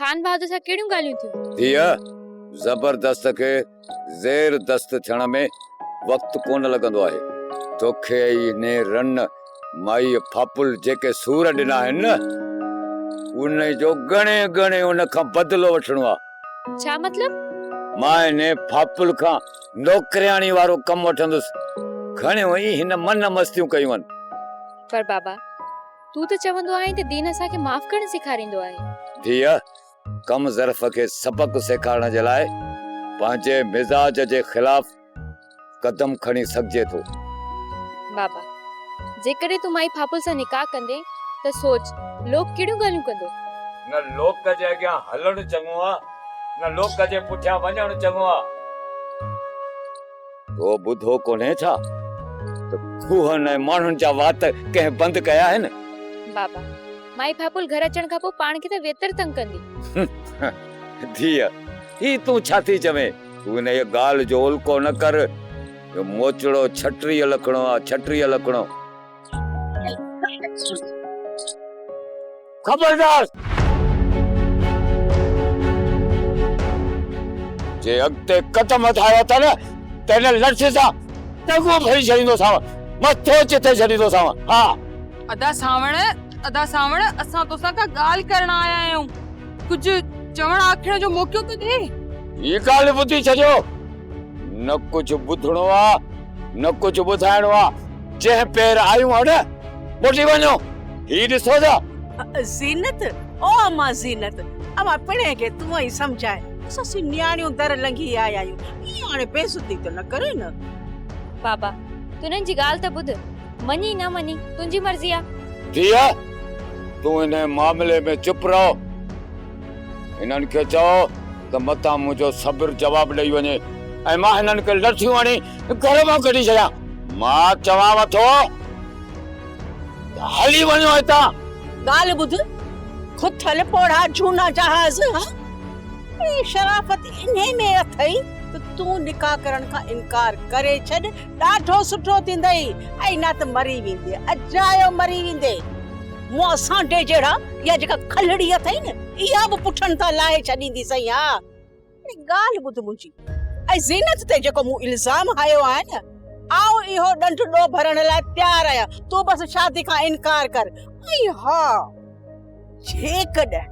खान बहादुर सां केड़ियूं ॻाल्हियूं थियूं? धीअ, जबरदस्त के ज़ेर दस्त थियण में वक्त कोन लगंदो आहे। तोखे ने रन माई फापुल जेके सूर ॾिना आहिनि न, उन जो गणे गणे उन खां बदलो वठणो आहे। छा मतलब? मां ने फापुल खां नौकरियाणी वारो कम वठंदुसि। घणियो ई हिन मन मस्तियूं कयूं आहिनि। पर बाबा, तू त चवंदो आहीं त दीन असांखे माफ़ करण सेखारींदो आहे। धीअ, कम ज़र्फ खे सबक सेखारण जे लाइ पंहिंजे मिजाज जे खिलाफ कदम खणी सघिजे थो। बाबा, जेकॾहिं तू माई फापुल सां निकाह कंदे त सोच लोग केड़ियूं ॻाल्हियूं कंदो। न लोक जे अॻियां हलण चङो आहे, न लोक जे पुठियां वञण चङो आहे। तो ॿुधो कोन्हे छा त खूहन ऐं माण्हुनि जा वात कंहिं बंदि कया आहिनि? बाबा, माई फापुल घर अचण खां पोइ पाण खे त वेतर तंग कंदी। धीअ, ही तूं छा थी चवे? तूं इन ॻाल्हि जो उल्को न कर। यो मोचड़ो छटरीअ लखणो आहे, छटरीअ लखणो। खबरदार, जे अॻिते कदम वधायो था न त हिन लड़से सां टंगो भरी छॾींदोसांव, मथो चिथे छॾींदोसांव। हा अदा सावण असां तोसां का ॻाल्हि करण आया आहियूं। कुझु चवण आखण जो मौक़ो त दे। ये ॻाल्हि ॿुधी छॾियो। न कुझु ॿुधणो आहे, न कुझु ॿुधाइणो आहे। जंहिं पेर आयूं आहे न, मोटी वञो। ही ॾिसो था। ज़ीनत, ओ अम्मा ज़ीनत, अम्मा पिणे के तूं ही समझाए। असां न्याणियूं दर लंघी आया आहियूं। ई हाणे बेइज्जती त न करे न। बाबा, तुननि जी ॻाल्हि त ॿुध। मनी न मनी तुंहिंजी मर्ज़ी आहे। धीअ, तूं इन मामले में चुप रहो। इन्हनि खे चओ त मतां मुंहिंजो सब्र जवाब ॾेई वञे ऐं मां हिननि खे लठियूं हणी घर मां कढी छॾियां। मां चवांव थो हली वञो हितां। ॻाल्हि ॿुध, खुथल पोड़ा झूना जहाज। ई शराफत इन्हे में अथई त तूं निकाह करण खां इनकार करे छॾ। ॾाढो सुठो थींदई। ऐं न त मरी वेंदे, अजायो मरी वेंदे। मूं सांडे जहिड़ा या जेका खलड़ी अथई न, इहा बि पुठनि था लाहे छॾींदी सही। हा, ॻाल्हि ॿुध मुंहिंजी। ऐं ज़ीनत ते जेको मूं इल्ज़ाम हयो आहे न, आऊं इहो ॾंढो भरण लाइ तयार आहियां। तूं बसि शादी खां इनकार कर। ऐं हा, जेकॾहिं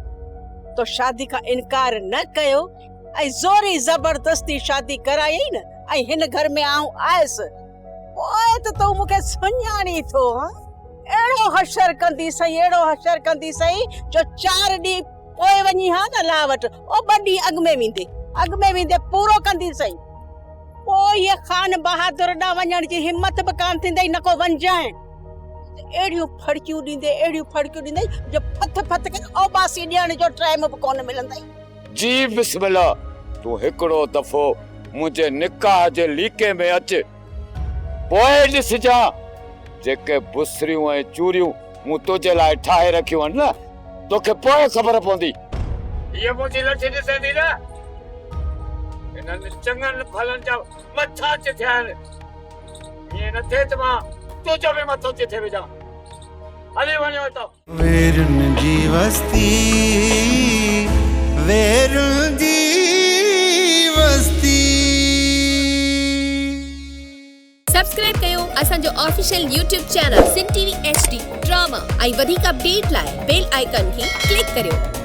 तो शादी का इनकार न कयो ऐं ज़ोरी ज़बरदस्ती शादी कराई न, ऐं हिन घर में आऊं आयसि, पोइ त तूं मूंखे सुञाणी थो। अहिड़ो हशर कंदी सही, अहिड़ो हशर कंदी सही जो 4 ॾींहं पोइ वञी हा न ला वटि, ओ 2 ॾींहं अॻु में वेंदे पूरो कंदी सही। पोइ ये खान बहादुर ॾांहुं वञण जी हिम्मत बि कान थींदई, न को वञजाइं। एड़ियूं फड़कियूं ॾींदे जो फत के ओबासी ॾियण जो टाइम बि कोन मिलंदई। जी बिस्मिल्लाह, तूं हिकिड़ो दफ़ो मुंहिंजे निकाह जे लीके में अच। पोइ ॾिसजां जेके बुसरियूं ऐं चूरियूं मूं तुंहिंजे लाइ ठाहे रखियूं आहिनि न, तोखे पोइ ख़बर पवंदी। ये मुंहिंजी लठी ॾिसे थी न, इन्हनि चङनि फलनि जा मथा चिथिया आहिनि। ईअं न थिए त मां तुंहिंजो बि मथो चिथे विझां। हली वञो हितां। वेरुन जी वस्ती, वेरुन जी वस्ती। सब्सक्राइब कयो असांजो ऑफिशियल YouTube चैनल सिन TV HD ड्रामा ऐं वधीक अपडेट लाइ बेल आइकन खे क्लिक करियो।